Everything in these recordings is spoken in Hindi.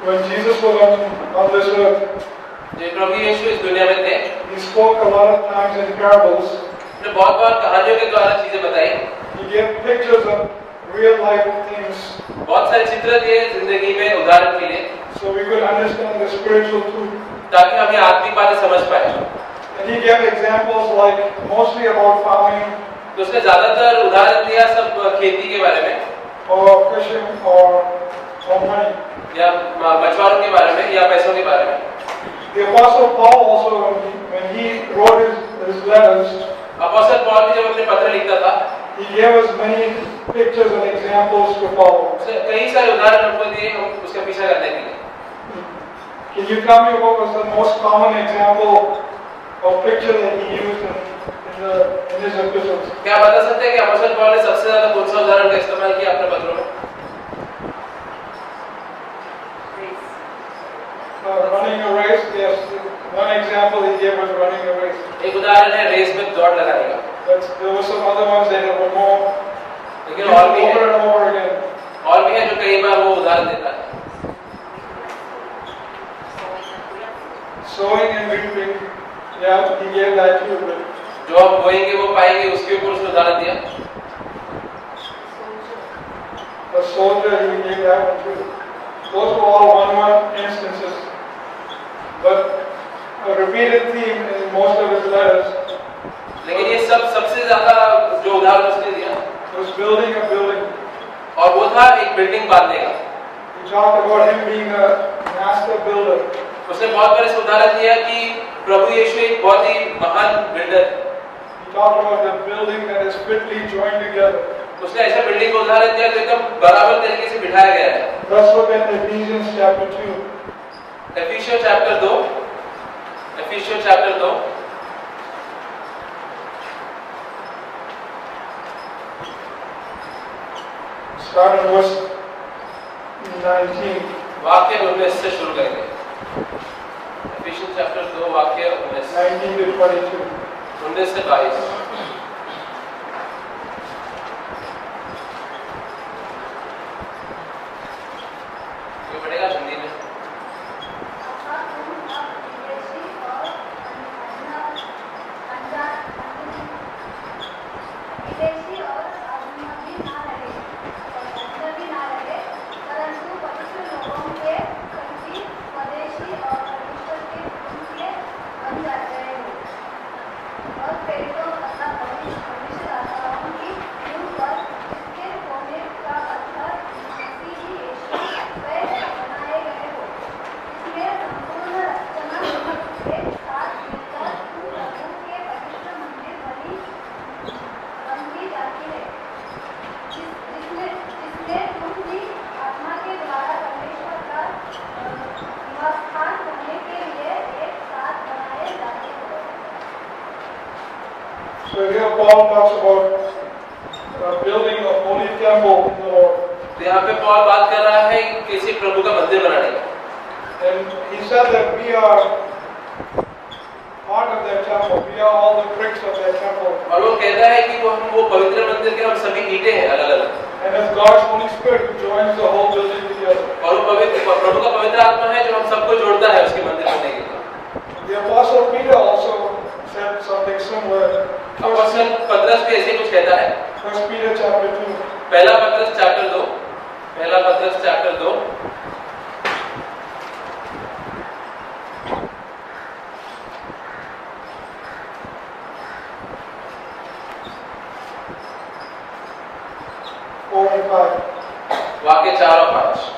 When Jesus was on this earth, जब प्रभु यीशु इस दुनिया में थे, he spoke a lot of times in parables. उन्होंने बहुत बार कहानियों के द्वारा चीजें बताई, He gave pictures of real life things, बहुत सारे चित्र दिए जिंदगी में उदाहरण के लिए, so we could understand the spiritual truth. ताकि हम ये आत्मिक बातें समझ पाए। And he gave examples like mostly about farming तो उसने ज्यादातर उदाहरण दिया सब खेती के बारे में, or fishing or money. या मछुआरों के बारे में, या पैसों के बारे में। The Apostle Paul also, when he wrote his letters, अपोस्तल Paul भी जब अपने पत्र लिखता था, he gave us many pictures and examples to follow. उसने कई सारे उदाहरण हमको दिए हम उसका पीछा करने के लिए। Can you tell me what was the most common example or picture that he used in his epistles? क्या बता सकते हैं कि अपोस्तल पौल ने सबसे ज्यादा कौन सा उदाहरण का इस्तेमाल किया अपने पत्रों में? Running a race, yes. One example he gave was running a race. एक उदाहरण है रेस में दौड़ लगाने का। There were some other ones that were more लेकिन और भी over है, and over again. और भी है जो कई बार वो उदाहरण देता है। Sowing and reaping, yeah, he gave that too. But जो हम बोएंगे वो पाएंगे, उसके ऊपर उसने उदाहरण दिया। a soldier, he gave that one too. Those were all one instances. But a repeated theme in most of his letters लेकिन ये सब सबसे ज्यादा जो उदाहरण उसने दिया was building a building. और वो था एक बिल्डिंग बांधने का। He talked about him being a master builder. उसने बहुत बार इस उदाहरण दिया कि प्रभु यीशु एक बहुत ही महान builder. He talked about the building that is fitly joined together. उसने ऐसा बिल्डिंग का उदाहरण दिया जो एकदम बराबर तरीके से बिठाया गया है। Let's look at Ephesians chapter 2. Ephesians chapter 2, Ephesians chapter 2, Start in verse 19. वाक्य 19 से शुरू करेंगे। एफिसियंस चैप्टर 2 वाक्य 19 19 to 22. 19 से 22। ये पढ़ेगा हिंदी में। So here Paul talks about building a holy temple in the Lord. तो यहाँ पे पॉल बात कर रहा है किसी प्रभु का मंदिर बनाने का। And he said that we are part of that temple. We are all the bricks of that temple. और वो कहता है कि वो पवित्र मंदिर के हम सभी ईंटें हैं अलग-अलग। And as God's Holy Spirit who joins the whole building together. और वो पवित्र प्रभु का पवित्र आत्मा है जो हम सबको जोड़ता है उसके मंदिर बनने के लिए। The Apostle Peter also said something similar. अपोस्तल पतरस भी ऐसे कुछ कहता है। 1 Peter chapter 2. पहला पतरस चैप्टर 2, पहला पतरस चैप्टर 2 4 and 5. वाक्य 4 और 5।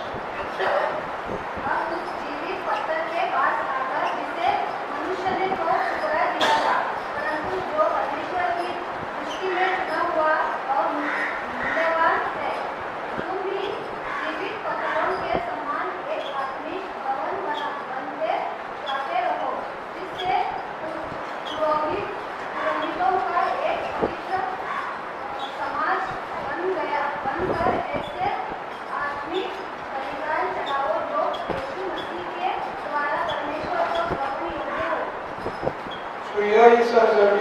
So here he says that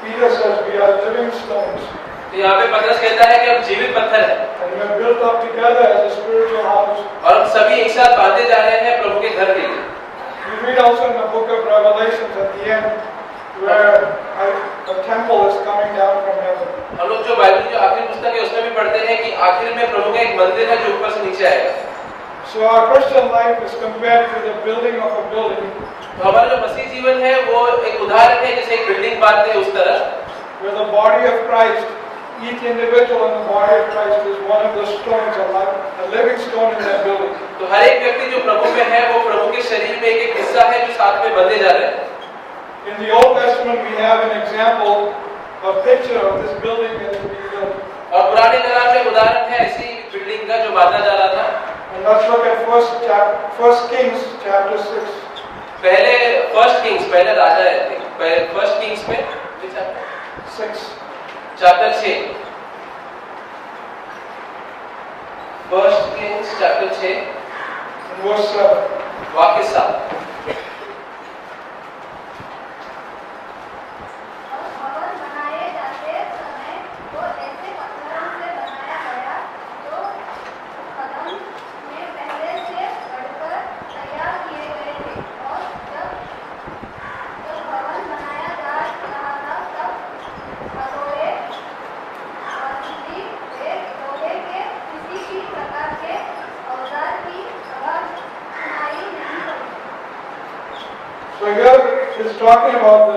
Peter says we are living stones. तो यहाँ पे पतरस कहता है कि हम जीवित पत्थर हैं and we are built up together as a spiritual house. और हम सभी एक साथ बांधे जा रहे हैं प्रभु के घर के लिए। We read also in the book of Revelation at the end where a temple is coming down from heaven. हम लोग जो बाइबल जो आखिरी पुस्तक है उसमें भी पढ़ते हैं कि आखिर में प्रभु का एक मंदिर है जो ऊपर से नीचे आएगा। So our Christian life is compared to the building of a building. तो हमारा जो मसीह जीवन है वो एक उदाहरण है जैसे एक बिल्डिंग बांधते हैं उस तरह, Where the body of Christ, each individual in the body of Christ is one of the stones, a living stone in that building. तो हर एक व्यक्ति जो प्रभु में है वो प्रभु के शरीर में एक हिस्सा है जो साथ में बंधे जा रहे हैं। In the Old Testament, we have an example, a picture of this building that is being built. और पुराने करार में उदाहरण है ऐसी बिल्डिंग का जो बांधा जा रहा था। And let's look at First Kings chapter 6. पहले फर्स्ट किंग्स पहले राजा थे, फर्स्ट किंग्स में 6. Chapter 6, first Kings chapter 6 and verse 7. वाक्य 7। So here he's talking about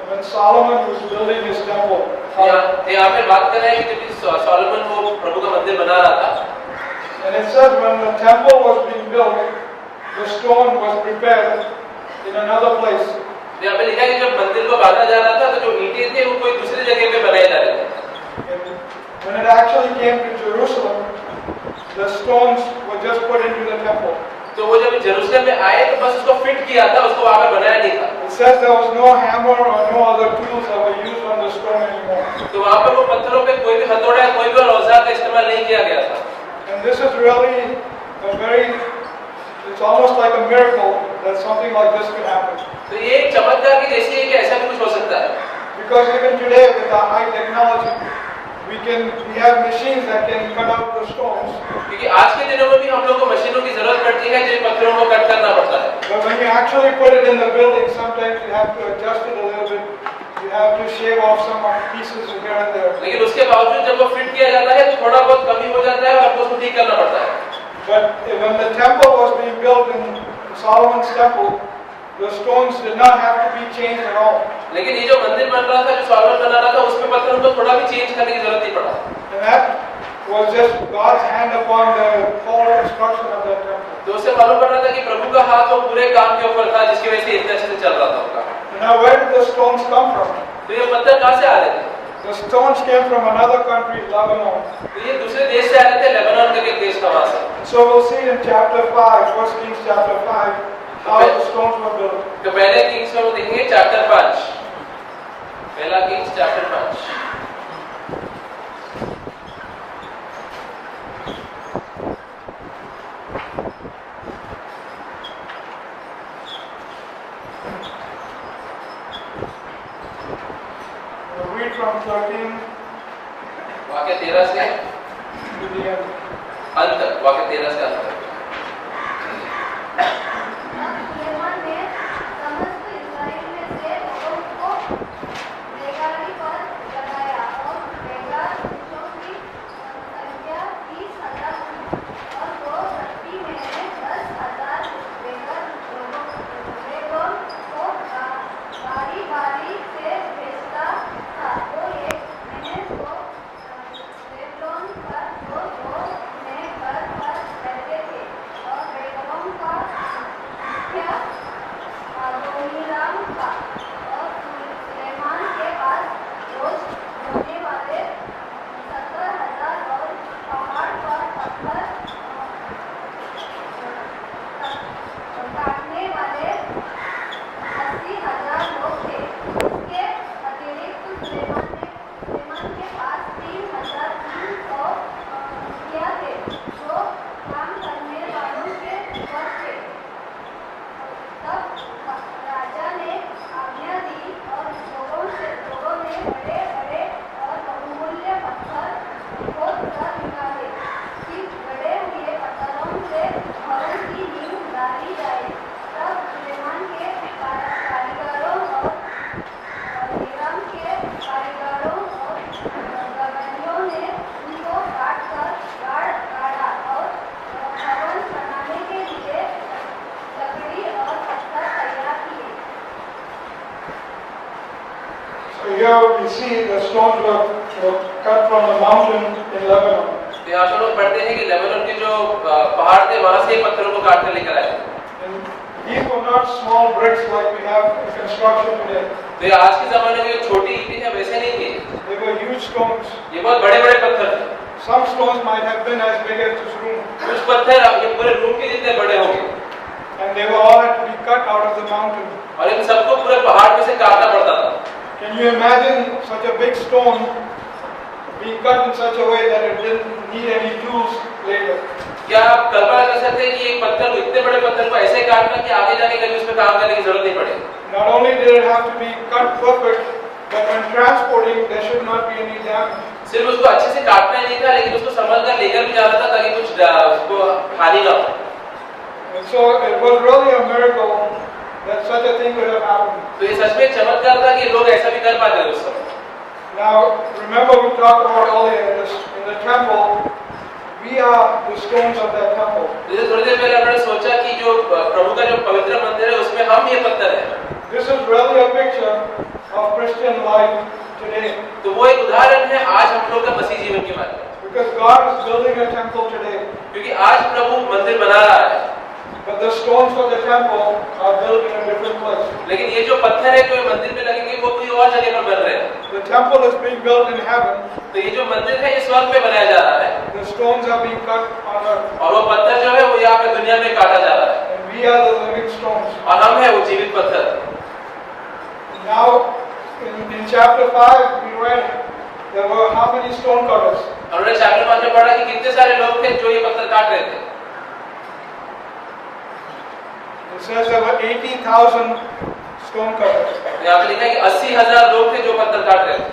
when Solomon was building his temple. यहाँ पे बात कर रहे हैं कि जब सोलोमन वो प्रभु का मंदिर बना रहा था, And it says when the temple was being built, the stone was prepared in another place. यहाँ पे लिखा है कि जब मंदिर को बांधा जा रहा था तो जो ईंटें थे वो कोई दूसरी जगह पे बनाए जा रहे थे। And when it actually came to Jerusalem, the stones were just put into the temple. तो वो जब जेरूसलम में आए तो बस उसको फिट किया था, उसको वहां पे बनाया नहीं था। It says there was no hammer or no other tools that were used on the stone anymore. तो वहां पे वो पत्थरों पे कोई भी हथौड़ा कोई भी औजार का इस्तेमाल नहीं किया गया था। And this is really it's almost like a miracle that something like this could happen. तो ये एक चमत्कार की जैसी है कि ऐसा भी कुछ हो सकता है। Because even today with our high technology, we have machines that can cut out the stones. क्योंकि आज के दिनों में भी हम लोग को मशीनों की जरूरत पड़ती है जिन पत्थरों को कट करना पड़ता है। But when you actually put it in the building, sometimes you have to adjust it a little bit. You have to shave off some pieces here and there. लेकिन उसके बावजूद जब वो फिट किया जाता है तो थोड़ा बहुत कमी हो जाता है और आपको उसको ठीक करना पड़ता है। But when the temple was being built in Solomon's temple, the stones did not have to be changed at all. लेकिन ये जो मंदिर बन रहा था, जो सोलोमन बना रहा था, उसमें पत्थरों को थोड़ा भी चेंज करने की जरूरत नहीं पड़ा। And that was just God's hand upon the whole construction of that temple. तो उससे मालूम पड़ रहा था कि प्रभु का हाथ वो पूरे काम के ऊपर था जिसकी वजह से इतने अच्छे से चल रहा था उनका। Now where did the stones come from? तो ये पत्थर कहाँ से आ रहे थे? The stones came from another country, Lebanon. तो ये दूसरे देश से आ रहे थे, लेबनान के देश का वहां से। So we'll see in chapter 5, 1 Kings chapter 5, how the stones were built. तो पहले किंग्स में वो देखेंगे चैप्टर 5, पहला Kings chapter 5। We'll read from 13 वाक्य 13 से to the end. अंत तक, वाक्य 13 से अंत तक। stones were cut from the mountain in Lebanon. तो यहाँ पर लोग पढ़ते हैं कि लेबनान के जो पहाड़ थे वहाँ से पत्थरों को काट कर लेकर आए। And these were not small bricks like we have in construction today. तो ये आज के ज़माने में जो छोटी ईंटें हैं वैसे नहीं थी। They were huge stones. ये बहुत बड़े-बड़े पत्थर थे। Some stones might have been as big as this room. कुछ पत्थर ये पूरे रूम के जितने बड़े होंगे। And they were all had to be cut out of the mountain. और इन सबको पूरे पहाड़ में से काटना पड़ता था। Can you imagine such a big stone being cut in such a way that it didn't need any tools later? क्या आप कल्पना कर सकते हैं कि एक पत्थर को इतने बड़े पत्थर को ऐसे काटना कि आगे जाके कभी उस पर काम करने की जरूरत नहीं पड़े? Not only did it have to be cut perfect, but when transporting there should not be any damage. सिर्फ उसको अच्छे से काटना ही नहीं था, लेकिन उसको संभल कर लेकर भी जाना था ताकि कुछ उसको हानि ना हो। And so it was really a miracle that such a thing could have happened. तो ये सच में एक चमत्कार था कि लोग ऐसा भी कर पाते उस समय। Now remember we talked about earlier in the temple, we are the stones of that temple. जैसे थोड़ी देर पहले हमने सोचा कि जो प्रभु का जो पवित्र मंदिर है उसमें हम ये पत्थर हैं। This is really a picture of Christian life today. तो वो एक उदाहरण है आज हम लोग का मसीह जीवन के बारे में। Because God is building a temple today. क्योंकि आज प्रभु मंदिर बना रहा है। But the stones for the temple are built in a different place. लेकिन ये जो पत्थर है जो मंदिर में लगेंगे वो कोई और जगह पर बन रहे हैं। The temple is being built in heaven. तो ये जो मंदिर है ये स्वर्ग में बनाया जा रहा है। The stones are being cut on earth. और वो पत्थर जो है वो यहाँ पे दुनिया में काटा जा रहा है। And we are the living stones. और हम है वो जीवित पत्थर। Now in chapter 5 we read there were how many stone cutters? हमने चैप्टर 5 में पढ़ा कि कितने सारे लोग थे जो ये पत्थर काट रहे थे। It says there were 80,000 stone cutters. यहाँ पे लिखा है कि 80,000 लोग थे जो पत्थर काट रहे थे।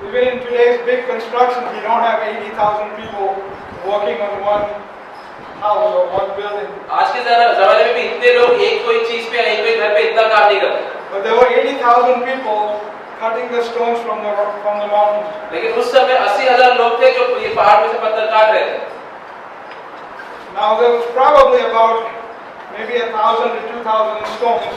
Even in today's big construction, we don't have 80,000 people working on one house or one building. आज के ज़माने में भी इतने लोग एक कोई चीज पे एक कोई घर पे इतना काम नहीं करते। But there were 80,000 people cutting the stones from the mountain. लेकिन उस समय 80,000 लोग थे जो ये पहाड़ में से पत्थर काट रहे थे। Now there was probably about maybe 1,000 to 2,000 stones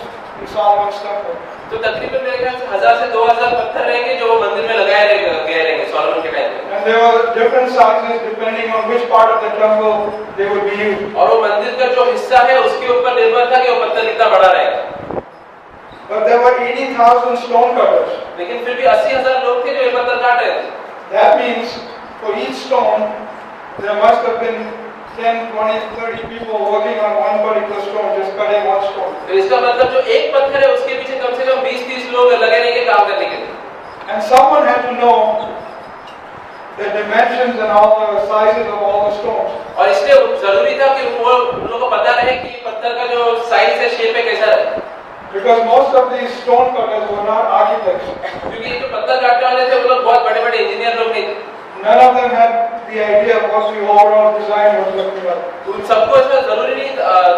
in Solomon's temple. तो तकरीबन मेरे ख्याल से 1000 से 2000 पत्थर रहेंगे जो वो मंदिर में लगाए गए रहेंगे सोलोमन के टाइम में। And there were different sizes depending on which part of the temple they would be used. और वो मंदिर का जो हिस्सा है उसके ऊपर निर्भर था कि वो पत्थर कितना बड़ा रहेगा। But there were 80,000 stone cutters. लेकिन फिर भी 80,000 लोग थे जो ये पत्थर काट रहे थे। That means for each stone there must have been 10, 20, 30 people working on one particular stone, just cutting one stone. तो इसका मतलब जो एक पत्थर है उसके पीछे कम से कम 20-30 लोग लगे रहेंगे काम करने के लिए। And someone had to know the dimensions and all the sizes of all the stones. और इसलिए जरूरी था कि वो उन लोगों को पता रहे कि पत्थर का जो साइज है शेप है कैसा है। Because most of these stone cutters were not architects. क्योंकि ये जो पत्थर काटने वाले थे वो लोग बहुत बड़े-बड़े इंजीनियर लोग नहीं थे। None of them had the idea of what the overall design was looking like. उन सबको इसका जरूरी नहीं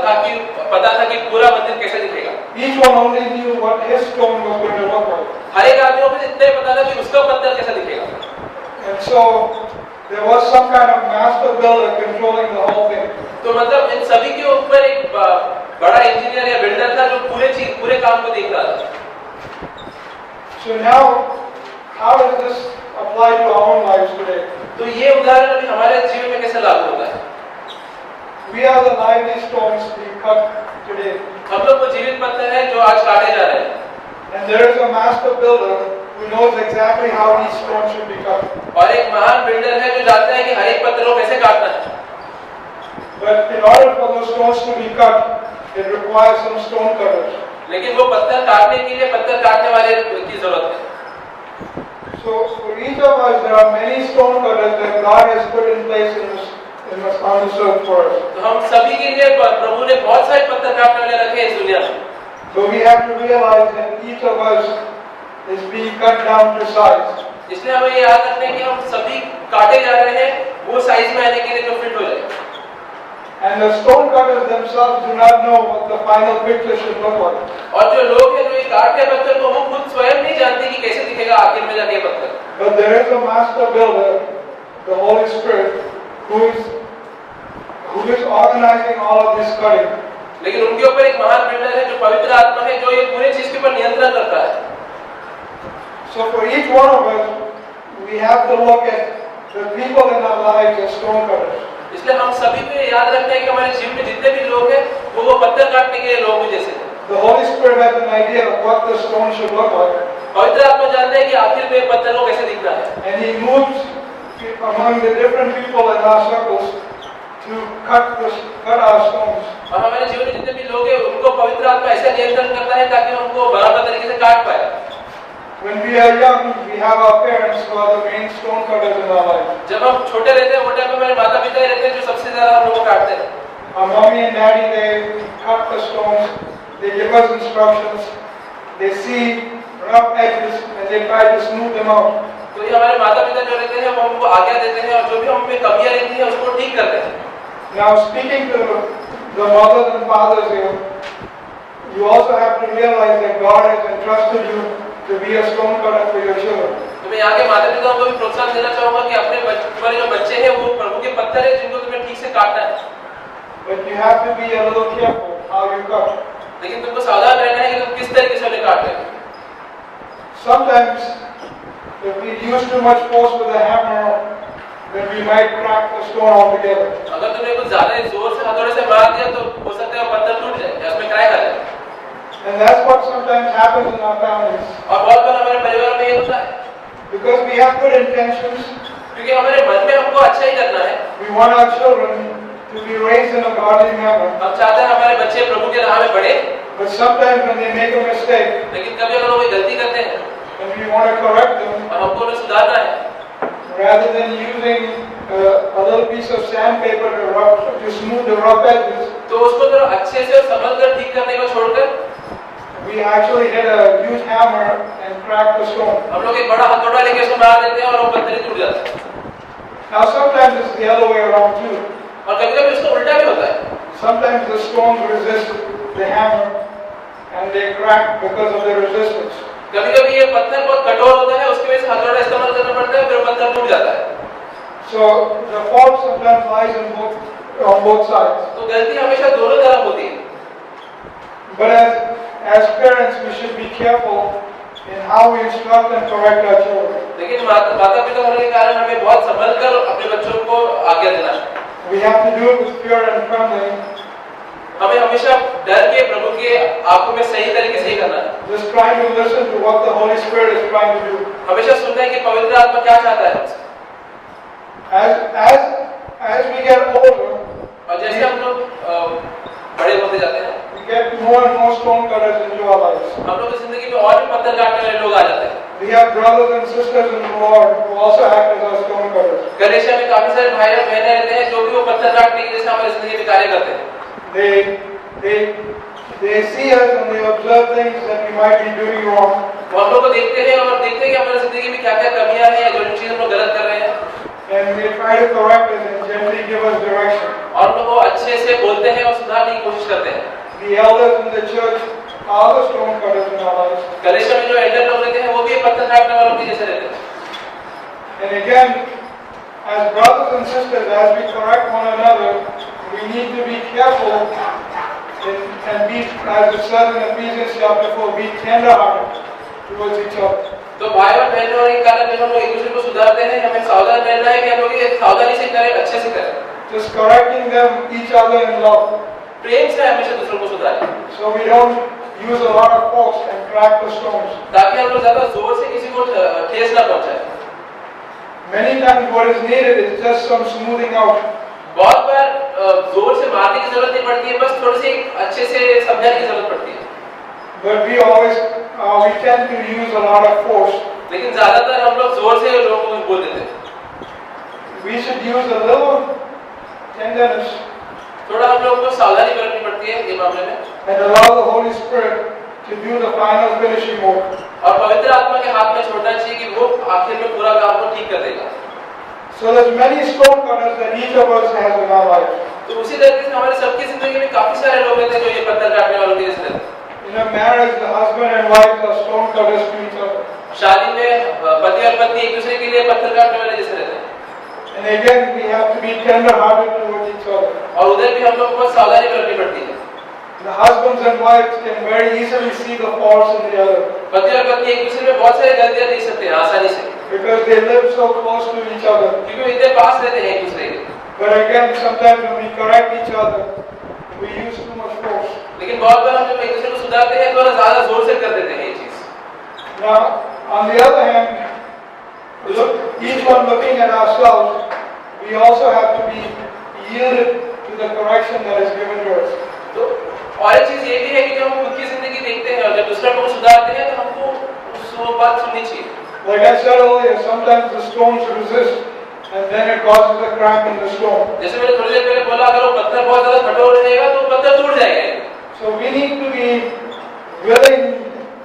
था कि पता था कि पूरा मंदिर कैसे दिखेगा। Each one only knew what his stone was going to look like. हर एक आदमी को इतना ही पता था कि उसका पत्थर कैसा दिखेगा। And so there was some kind of master builder controlling the whole thing. तो मतलब इन सभी के ऊपर एक बड़ा इंजीनियर या बिल्डर था जो पूरे काम को देख रहा था। So now, how does this apply to our own lives today? तो ये उदाहरण अभी हमारे जीवन में कैसे लागू होता है? We are the lively stones being cut today. हम लोग वो जीवित पत्थर हैं जो आज काटे जा रहे हैं। And there is a master builder who knows exactly how each stone should be cut. और एक महान बिल्डर है जो जानता है कि हर एक पत्थर को कैसे काटना है। But in order for those stones to be cut, it requires some stone cutters. लेकिन वो पत्थर काटने के लिए पत्थर काटने वाले की जरूरत है। So for each of us, there are many stone cutters that God has put in place on this earth for us. तो हम सभी के लिए प्रभु ने बहुत सारे पत्थर काटने वाले रखे हैं इस दुनिया में। So we have to realize that each of us is being cut down to size. इसलिए हमें ये याद रखना है कि हम सभी काटे जा रहे हैं वो साइज में आने के लिए जो फिट हो जाए। And the stone cutters themselves do not know what the final picture should look like. और जो लोग हैं जो ये काट रहे पत्थर को वो खुद स्वयं नहीं जानते कि कैसे दिखेगा आखिर में जाके पत्थर। But there is a master builder, the Holy Spirit, who is organizing all of this cutting. लेकिन उनके ऊपर एक महान बिल्डर है जो पवित्र आत्मा है जो ये पूरी चीज के ऊपर नियंत्रण करता है। So for each one of us, we have to look at the people in our lives as stone cutters. इसलिए हम सभी को ये याद रखना है कि हमारे जीवन में जितने भी लोग हैं वो पत्थर काटने के लोगों जैसे हैं। The Holy Spirit has an idea of what the stone should look like, पवित्र आत्मा जानते हैं कि आखिर में पत्थर को कैसे दिखना है, and He moves among the different people in our circles to cut our stones. और हमारे जीवन में जितने भी लोग हैं उनको पवित्र आत्मा ऐसा नियंत्रण करता है ताकि हम उनको बराबर तरीके से काट पाए। When we are young, we have our parents who are the main stone cutters in our life. जब हम छोटे रहते हैं वो टाइम में हमारे माता पिता ही रहते हैं जो सबसे ज्यादा हम लोगों को काटते हैं। Our mommy and daddy, they cut the stones, they give us instructions, they see rough edges and they try to smooth them out. तो ये हमारे माता पिता जो रहते हैं वो हमको आज्ञा देते हैं और जो भी हम में कमियां रहती हैं उसको ठीक करते हैं। Now speaking to the mothers and fathers here, you also have to realize that God has entrusted you to be a stone cutter for your children. तो मैं यहाँ के माता पिता को भी प्रोत्साहन देना चाहूँगा कि अपने तुम्हारे जो बच्चे हैं वो प्रभु के पत्थर हैं जिनको तुम्हें ठीक से काटना है। But you have to be a little careful how you cut. लेकिन तुमको सावधान रहना है कि तुम किस तरीके से उन्हें काट रहे हो। Sometimes, if we use too much force with a hammer, then we might crack the stone altogether. अगर तुमने कुछ ज्यादा जोर से हथौड़े से मार दिया तो हो सकता है पत्थर टूट जाए या उसमें क्रैक आ जाए। And that's what sometimes happens in our families. और बहुत बार हमारे परिवार में ये होता है Because we have good intentions, क्योंकि हमारे मन में हमको अच्छा ही करना है। we want our children to be raised in a godly manner. हम चाहते हैं हमारे बच्चे प्रभु के राह में बढ़े, But sometimes when they make a mistake, लेकिन कभी अगर वो कोई गलती करते हैं and we want to correct them, और हमको उन्हें सुधारना है, rather than using a little piece of sandpaper to smooth the rough edges, तो उसको थोड़ा अच्छे से और संभल कर ठीक करने को छोड़कर we actually hit a huge hammer and crack the stone. हम लोग एक बड़ा हथौड़ा लेके उसको मार देते हैं और वो पत्थर ही टूट जाता है। Now sometimes it's the other way around too. और कभी-कभी उसका उल्टा भी होता है। Sometimes the stones resist the hammer and they crack because of the resistance. कभी-कभी ये पत्थर बहुत कठोर होता है, उसकी वजह से हथौड़ा इस्तेमाल करना पड़ता है, फिर पत्थर टूट जाता है। So the fault sometimes lies on both sides. तो गलती हमेशा दोनों तरफ होती है। But as parents, we should be careful in how we instruct and correct our children. लेकिन माता पिता होने के कारण हमें बहुत संभल कर अपने बच्चों को आज्ञा देना है। We have to do it with fear and trembling. हमें हमेशा डर के प्रभु के आंखों में सही तरीके से ही करना है। Just trying to listen to what the Holy Spirit is trying to do. हमेशा सुनना है कि पवित्र आत्मा क्या चाहता है हमसे। As we get older, और जैसे हम लोग बड़े होते जाते हैं, we get more and more stone cutters into our lives. हम लोग की जिंदगी में और भी पत्थर काटने वाले लोग आ जाते हैं। We have brothers and sisters in the Lord who also act as our stone cutters. गलेशिया में काफी सारे भाई और बहनें रहते हैं जो भी वो पत्थर काटने की जैसे हमारी जिंदगी में कार्य करते हैं। They see us and they observe things that we might be doing wrong. वो हम लोग को देखते हैं और देखते हैं कि हमारी जिंदगी में क्या-क्या कमियां हैं या जो चीज हम लोग गलत कर रहे हैं। And they try to correct us and gently give us direction. और हम लोग को अच्छे से बोलते हैं और सुधारने की कोशिश करते हैं। The elders in the church are the stone cutters in our lives. गलेशिया में जो एल्डर लोग रहते हैं वो भी पत्थर काटने वालों के जैसे रहते हैं। And again, as brothers and sisters, as we correct one another, we need to be careful and be, as it says in Ephesians chapter 4, be tender-hearted towards each other. तो भाई और बहनों के कारण जब हम लोग एक दूसरे को सुधारते हैं, हमें सावधान रहना है कि हम लोग ये सावधानी से करें, अच्छे से करें। Just correcting them, each other in love. प्रेम से हमेशा दूसरों को सुधारें। So we don't use a lot of force and crack the stones. ताकि हम लोग ज्यादा जोर से किसी को ठेस ना पहुंचाएं। Many times what is needed is just some smoothing out. बहुत बार जोर से मारने की जरूरत नहीं पड़ती है, बस थोड़ी सी अच्छे से समझाने की जरूरत पड़ती है। But we tend to use a lot of force. लेकिन ज्यादातर हम लोग जोर से लोगों को बोल देते हैं। We should use a little tenderness थोड़ा हम लोग को सावधानी बरतनी पड़ती है ये मामले में। and allow the Holy Spirit to do the final finishing work. और पवित्र आत्मा के हाथ में छोड़ना चाहिए कि वो आखिर में पूरा काम को ठीक कर देगा। So there's many stone cutters that each of us has in our life. तो उसी तरीके से हमारे सबकी जिंदगी में काफी सारे लोग रहते हैं जो ये पत्थर काटने वालों के जैसे रहते हैं। In a marriage, the husband and wife are stone cutters to each other. शादी में पति और पत्नी एक दूसरे के लिए पत्थर काटने वाले जैसे रहते हैं। And again, we have to be tender-hearted towards each other. और उधर भी हम लोग को बहुत सावधानी बरतनी पड़ती है। The husbands and wives can very easily see the faults in the other. पति और पत्नी एक दूसरे में बहुत सारी गलतियां देख सकते हैं आसानी से, because they live so close to each other. क्योंकि वो इतने पास रहते हैं एक दूसरे के। But again, sometimes when we correct each other, we use too much force. लेकिन बहुत बार हम जब एक दूसरे को सुधारते हैं थोड़ा ज्यादा जोर से कर देते हैं ये चीज। Now, on the other hand, each one looking at ourselves, we also have to be yielded to the correction that is given to us. तो और एक चीज ये भी है कि जब हम खुद की जिंदगी देखते हैं और जब दूसरा को सुधारते हैं तो हमको वो बात सुननी चाहिए। Like I said earlier, sometimes the stones resist, and then it causes a crack in the stone. जैसे मैंने थोड़ी देर पहले बोला, अगर वो पत्थर बहुत ज्यादा कठोर रहेगा तो पत्थर टूट जाएगा। So we need to be willing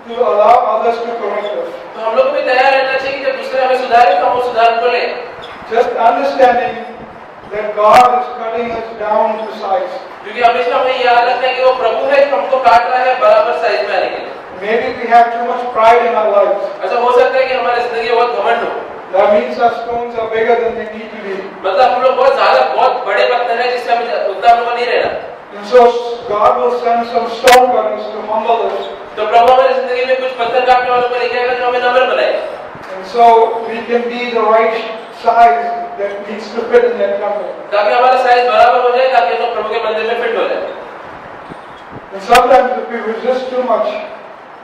to allow others to correct us. तो हम लोग को भी तैयार रहना चाहिए कि जब दूसरे हमें सुधारे तो हम वो सुधार को लें। Just understanding that God is cutting us down to size. क्योंकि हमेशा हमें याद रखना है कि वो प्रभु है जो हमको काट रहा है बराबर साइज में आने के लिए। Maybe we have too much pride in our lives. ऐसा हो सकता है कि हमारी जिंदगी में बहुत घमंड हो। That means our stones are bigger than they need to be. मतलब हम लोग बहुत बड़े पत्थर हैं जिससे हमें उतना हम लोग नहीं रहना। And so God will send some stone cutters to humble us. तो प्रभु हमारी जिंदगी में कुछ पत्थर काटने वालों को लेके आएगा जो हमें नम्र बनाए। And so we can be the right size that needs to fit in that temple. ताकि हमारा साइज बराबर हो जाए, ताकि हम लोग प्रभु के मंदिर में फिट हो जाए। And sometimes if we resist too much,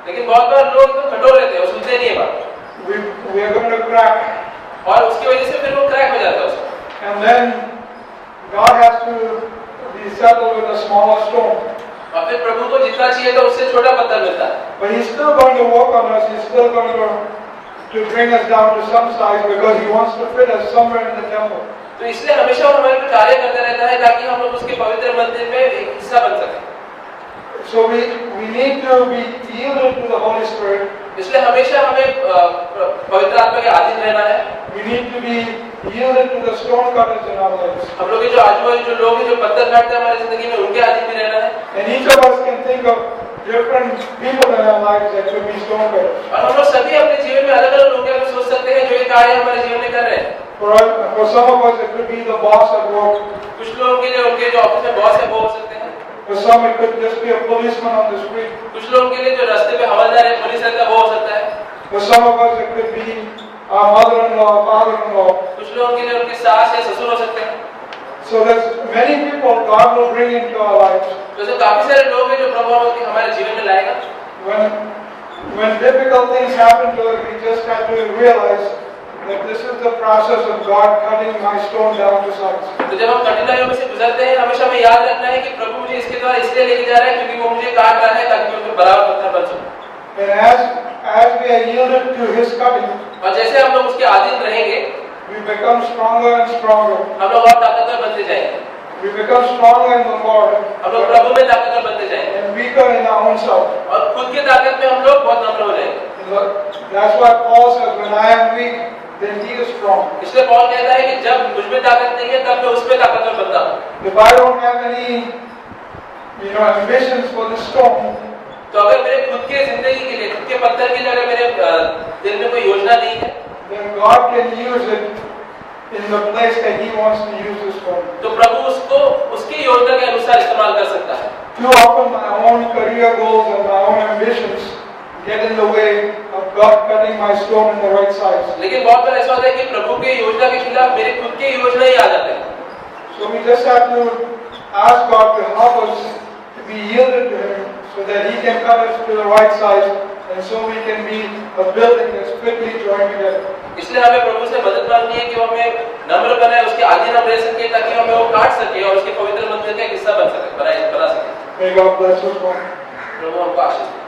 लेकिन बहुत बार लोग तो कठोर रहते हैं, वो सुनते नहीं है बात, we are going to crack. और उसकी वजह से फिर वो क्रैक हो जाता है उसका। And then God has to be settled with a smaller stone. और फिर प्रभु को जितना चाहिए था उससे छोटा पत्थर मिलता है। But He's still going to work on us. He's still going to bring us down to some size because He wants to fit us somewhere in the temple. तो इसलिए हमेशा वो हमारे पे कार्य करता रहता है ताकि हम लोग उसके पवित्र मंदिर में एक हिस्सा बन सकें। So we need to be yielded to the Holy Spirit. इसलिए हमेशा हमें पवित्र आत्मा के अधीन रहना है। We need to be yielded to the stone cutters in our lives. हम लोग के जो आजू-बाजू जो लोग हैं जो पत्थर काटते हैं हमारी जिंदगी में, उनके अधीन भी रहना है। And each of us can think of different people in our lives that could be stone cutters. और हम लोग सभी अपने जीवन में अलग-अलग लोगों के बारे में सोच सकते हैं जो ये कार्य हमारे जीवन में कर रहे हैं। For some of us, it could be the boss at work. कुछ लोगों के लिए उनके जो ऑफिस में बॉस है वो हो सकते हैं। For some, it could just be a policeman on the street. कुछ लोगों के लिए जो रास्ते पे हवलदार है, पुलिस रहता है, वो हो सकता है। For some of us, it could be our mother-in-law, father-in-law. कुछ लोगों के लिए उनके सास या ससुर हो सकते हैं। So there's many people God will bring into our lives. वैसे काफी सारे लोग हैं जो प्रभु हमारे जीवन में लाएगा। When difficult things happen to us, we just have to realize that this is the process of God cutting my stone down to size. तो जब हम कठिनाइयों में से गुजरते हैं, हमेशा हमें याद रखना है कि प्रभु मुझे इसके द्वारा इसलिए लेके जा रहा है क्योंकि वो मुझे काट रहा है ताकि मैं उसमें बराबर पत्थर बन सकूं। And as we are yielded to His cutting, और जैसे हम लोग उसके अधीन रहेंगे, we become stronger and stronger. हम लोग और ताकतवर बनते जाएंगे। We become stronger in the Lord. हम लोग प्रभु में ताकतवर बनते जाएंगे। And weaker in our own self. और खुद की ताकत में हम लोग बहुत नम्र हो जाएंगे। That's why Paul says, when I am weak, then He is strong. इसलिए पौल कहता है कि जब मुझ में ताकत नहीं है तब मैं उसमें ताकतवर बनता हूँ। If I don't have any, ambitions for this stone, तो अगर मेरे खुद के जिंदगी के लिए, खुद के पत्थर के लिए अगर मेरे दिल में कोई योजना नहीं है, then God can use it in the place that He wants to use this stone. तो प्रभु उसको उसकी योजना के अनुसार इस्तेमाल कर सकता है। Too often my own career goals and my own ambitions get in the way of God cutting my stone in the right size. लेकिन बहुत बार ऐसा होता है कि प्रभु के योजना के खिलाफ मेरे खुद के योजना ही आ जाते हैं। So we just have to ask God to help us to be yielded to Him so that He can cut us to the right size and so we can be a building that's fitly joined together. इसलिए हमें प्रभु से मदद मांगनी है कि वो हमें नम्र बनाए, उसके अधीन हम रह सके ताकि हमें वो काट सके और उसके पवित्र मंदिर का हिस्सा बन सके, बना सके। May God bless us all. प्रभु हमको आशीष दे।